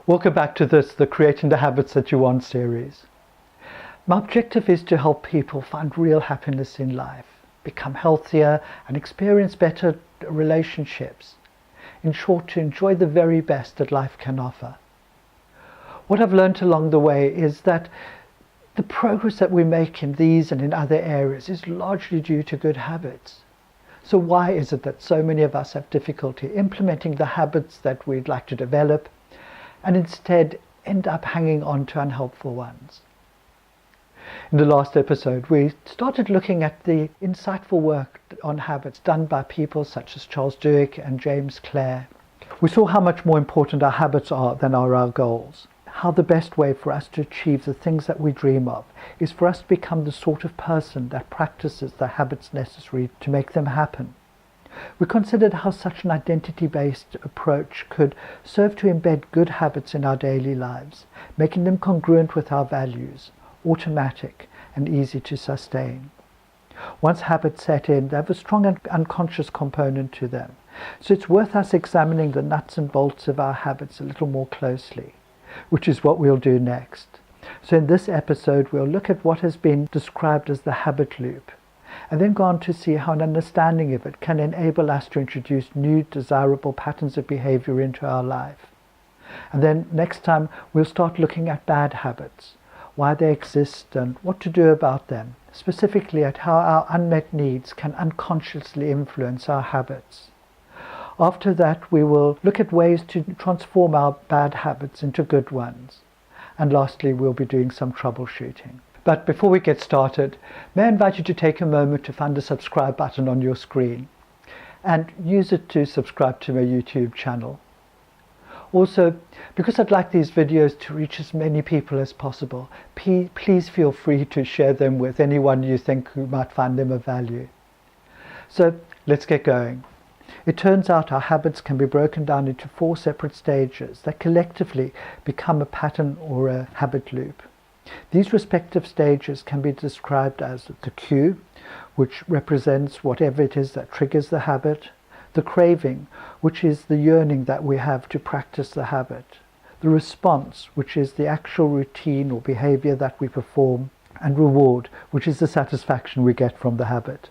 Welcome back to the Creating the Habits That You Want series. My objective is to help people find real happiness in life, become healthier and experience better relationships. In short, to enjoy the very best that life can offer. What I've learned along the way is that the progress that we make in these and in other areas is largely due to good habits. So why is it that so many of us have difficulty implementing the habits that we'd like to develop and instead end up hanging on to unhelpful ones? In the last episode, we started looking at the insightful work on habits done by people such as Charles Duhigg and James Clear. We saw how much more important our habits are than are our goals. How the best way for us to achieve the things that we dream of is for us to become the sort of person that practices the habits necessary to make them happen. We considered how such an identity-based approach could serve to embed good habits in our daily lives, making them congruent with our values, automatic and easy to sustain. Once habits set in, they have a strong and unconscious component to them, so it's worth us examining the nuts and bolts of our habits a little more closely, which is what we'll do next. So in this episode, we'll look at what has been described as the habit loop, and then go on to see how an understanding of it can enable us to introduce new desirable patterns of behavior into our life. And then next time, we'll start looking at bad habits, why they exist and what to do about them, specifically at how our unmet needs can unconsciously influence our habits. After that, we will look at ways to transform our bad habits into good ones. And lastly, we'll be doing some troubleshooting. But before we get started, may I invite you to take a moment to find the subscribe button on your screen and use it to subscribe to my YouTube channel. Also, because I'd like these videos to reach as many people as possible, please feel free to share them with anyone you think who might find them of value. So let's get going. It turns out our habits can be broken down into 4 separate stages that collectively become a pattern or a habit loop. These respective stages can be described as the cue, which represents whatever it is that triggers the habit, the craving, which is the yearning that we have to practice the habit, the response, which is the actual routine or behavior that we perform, and reward, which is the satisfaction we get from the habit.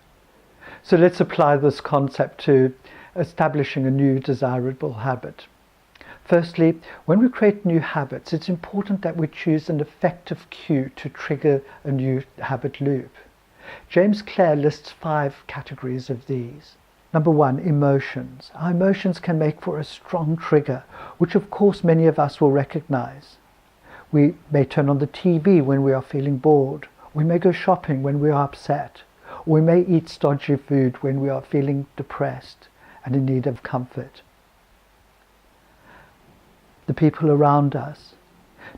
So let's apply this concept to establishing a new desirable habit. Firstly, when we create new habits, it's important that we choose an effective cue to trigger a new habit loop. James Clear lists 5 categories of these. Number 1, emotions. Our emotions can make for a strong trigger, which of course many of us will recognize. We may turn on the TV when we are feeling bored. We may go shopping when we are upset. Or we may eat stodgy food when we are feeling depressed and in need of comfort. The people around us.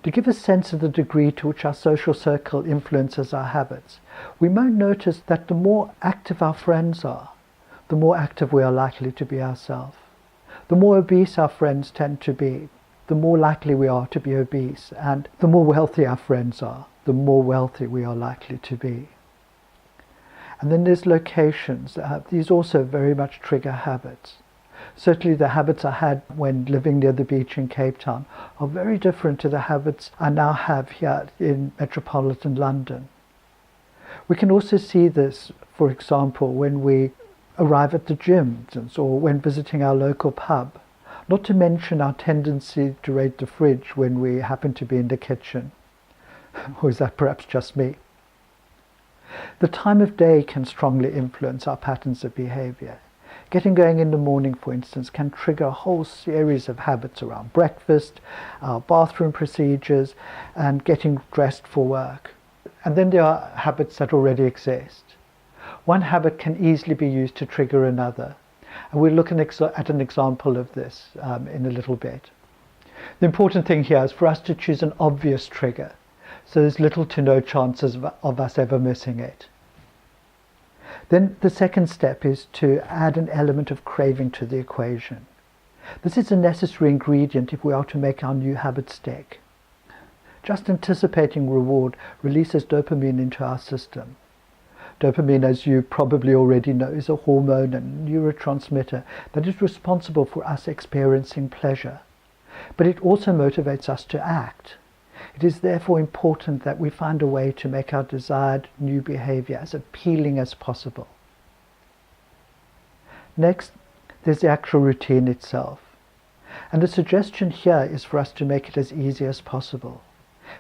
To give a sense of the degree to which our social circle influences our habits, we might notice that the more active our friends are, the more active we are likely to be ourselves. The more obese our friends tend to be, the more likely we are to be obese, and the more wealthy our friends are, the more wealthy we are likely to be. And then there's locations. These also very much trigger habits. Certainly the habits I had when living near the beach in Cape Town are very different to the habits I now have here in metropolitan London. We can also see this, for example, when we arrive at the gym or when visiting our local pub, not to mention our tendency to raid the fridge when we happen to be in the kitchen. Or is that perhaps just me? The time of day can strongly influence our patterns of behavior. Getting going in the morning, for instance, can trigger a whole series of habits around breakfast, our bathroom procedures, and getting dressed for work. And then there are habits that already exist. One habit can easily be used to trigger another. And we'll look at an example of this in a little bit. The important thing here is for us to choose an obvious trigger, so there's little to no chances of us ever missing it. Then the second step is to add an element of craving to the equation. This is a necessary ingredient if we are to make our new habit stick. Just anticipating reward releases dopamine into our system. Dopamine, as you probably already know, is a hormone and neurotransmitter that is responsible for us experiencing pleasure. but it also motivates us to act. It is therefore important that we find a way to make our desired new behavior as appealing as possible. Next, there's the actual routine itself. And the suggestion here is for us to make it as easy as possible.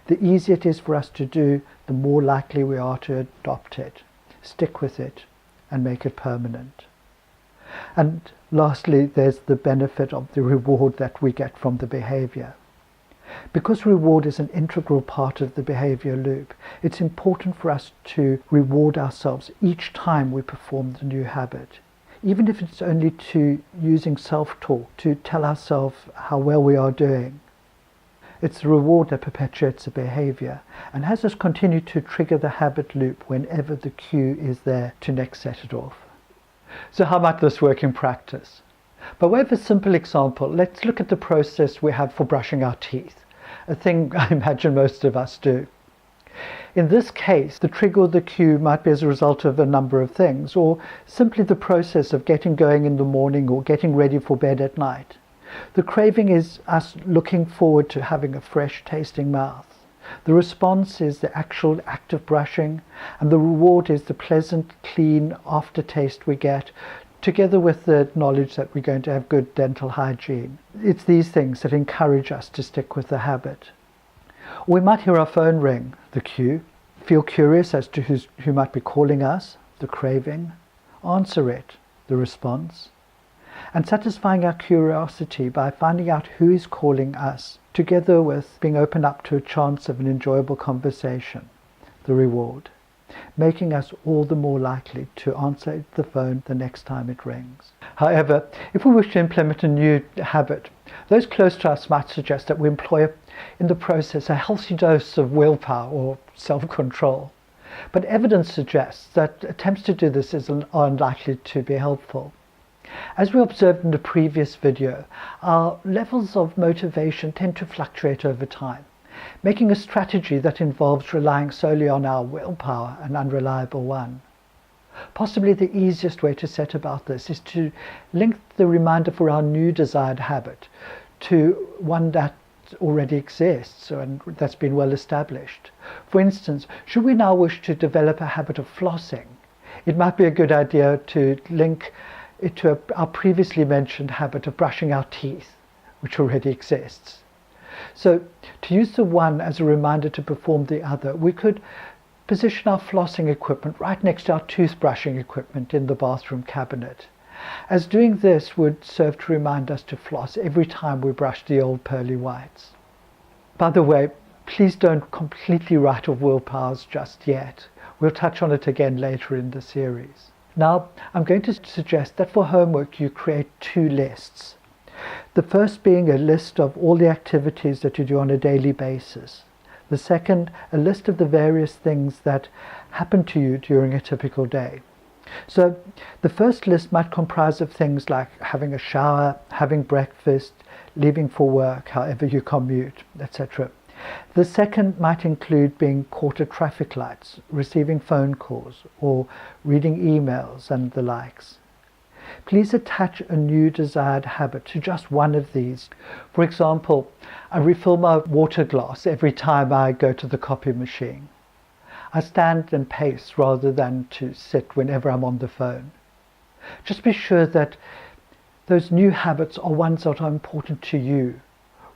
The easier it is for us to do, the more likely we are to adopt it, stick with it, and make it permanent. And lastly, there's the benefit of the reward that we get from the behavior. Because reward is an integral part of the behavior loop, it's important for us to reward ourselves each time we perform the new habit. Even if it's only to using self-talk to tell ourselves how well we are doing. It's the reward that perpetuates the behavior and has us continue to trigger the habit loop whenever the cue is there to next set it off. So how might this work in practice? By way of a simple example, let's look at the process we have for brushing our teeth, a thing I imagine most of us do. In this case, the trigger or the cue might be as a result of a number of things, or simply the process of getting going in the morning or getting ready for bed at night. The craving is us looking forward to having a fresh tasting mouth. The response is the actual act of brushing, and the reward is the pleasant, clean aftertaste we get, together with the knowledge that we're going to have good dental hygiene. It's these things that encourage us to stick with the habit. We might hear our phone ring, the cue, feel curious as to who might be calling us, the craving, answer it, the response, and satisfying our curiosity by finding out who is calling us, together with being open up to a chance of an enjoyable conversation, the reward, making us all the more likely to answer the phone the next time it rings. However, if we wish to implement a new habit, those close to us might suggest that we employ in the process a healthy dose of willpower or self-control. But evidence suggests that attempts to do this are unlikely to be helpful. As we observed in the previous video, our levels of motivation tend to fluctuate over time, making a strategy that involves relying solely on our willpower an unreliable one. Possibly the easiest way to set about this is to link the reminder for our new desired habit to one that already exists and that's been well established. For instance, should we now wish to develop a habit of flossing, it might be a good idea to link it to our previously mentioned habit of brushing our teeth, which already exists. So to use the one as a reminder to perform the other, we could position our flossing equipment right next to our toothbrushing equipment in the bathroom cabinet, as doing this would serve to remind us to floss every time we brush the old pearly whites. By the way, please don't completely write off willpowers just yet. We'll touch on it again later in the series. Now, I'm going to suggest that for homework you create two lists. The first being a list of all the activities that you do on a daily basis. The second, a list of the various things that happen to you during a typical day. So the first list might comprise of things like having a shower, having breakfast, leaving for work, however you commute, etc. The second might include being caught at traffic lights, receiving phone calls, or reading emails and the likes. Please attach a new desired habit to just one of these. For example, I refill my water glass every time I go to the copy machine. I stand and pace rather than to sit whenever I'm on the phone. Just be sure that those new habits are ones that are important to you,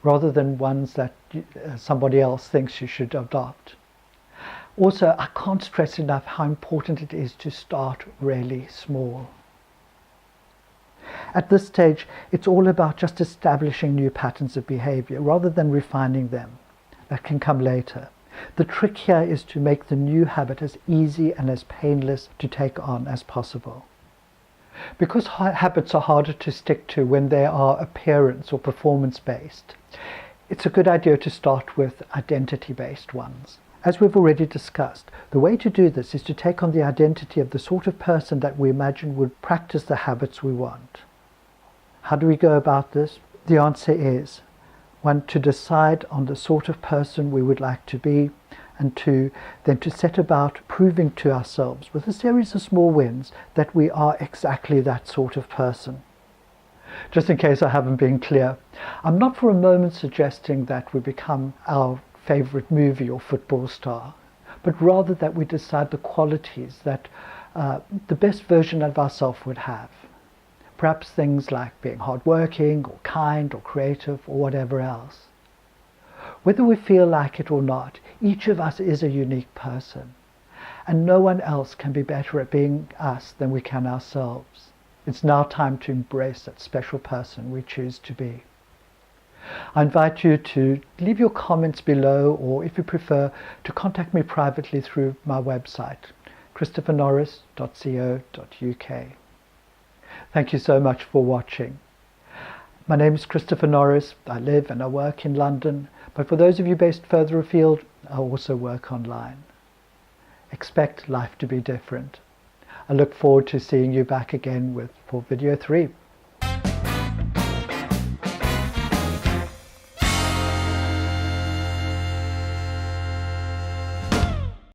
rather than ones that somebody else thinks you should adopt. Also, I can't stress enough how important it is to start really small. At this stage, it's all about just establishing new patterns of behavior rather than refining them. That can come later. The trick here is to make the new habit as easy and as painless to take on as possible. Because habits are harder to stick to when they are appearance or performance-based, it's a good idea to start with identity-based ones. As we've already discussed, the way to do this is to take on the identity of the sort of person that we imagine would practice the habits we want. How do we go about this? The answer is, one, to decide on the sort of person we would like to be, and then to set about proving to ourselves with a series of small wins that we are exactly that sort of person. Just in case I haven't been clear, I'm not for a moment suggesting that we become our favorite movie or football star, but rather that we decide the qualities that the best version of ourselves would have. Perhaps things like being hardworking or kind or creative or whatever else. Whether we feel like it or not, each of us is a unique person, and no one else can be better at being us than we can ourselves. It's now time to embrace that special person we choose to be. I invite you to leave your comments below, or if you prefer, to contact me privately through my website, christophernorris.co.uk. Thank you so much for watching. My name is Christopher Norris. I live and I work in London, but for those of you based further afield, I also work online. Expect life to be different. I look forward to seeing you back again for video 3.